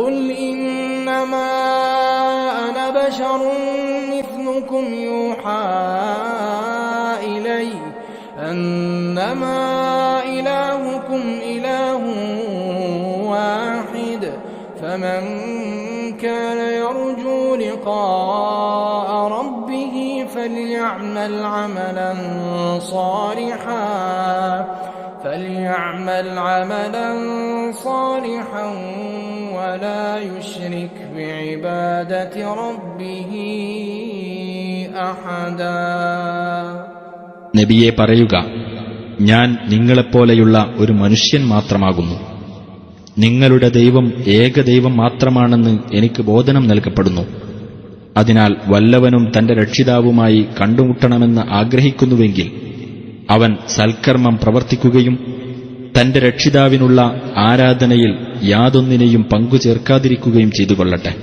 قل إنما أنا بشر مثلكم يوحى إلي أنما إلهكم إله واحد فمن كان يرجو لقاء ربه فليعمل عملا صالحا ولا يشرك بعبادة ربه أحدا. നബിയെ പറയുക, ഞാൻ നിങ്ങളെപ്പോലെയുള്ള ഒരു മനുഷ്യൻ മാത്രമാകുന്നു. നിങ്ങളുടെ ദൈവം ഏകദൈവം മാത്രമാണെന്ന് എനിക്ക് ബോധനം നൽകപ്പെടുന്നു. അതിനാൽ വല്ലവനും തന്റെ രക്ഷിതാവുമായി കണ്ടുമുട്ടണമെന്ന് ആഗ്രഹിക്കുന്നുവെങ്കിൽ അവൻ സൽക്കർമ്മം പ്രവർത്തിക്കുകയും തന്റെ രക്ഷിതാവിനുള്ള ആരാധനയിൽ യാതൊന്നിനെയും പങ്കുചേർക്കാതിരിക്കുകയും ചെയ്തുകൊള്ളട്ടെ.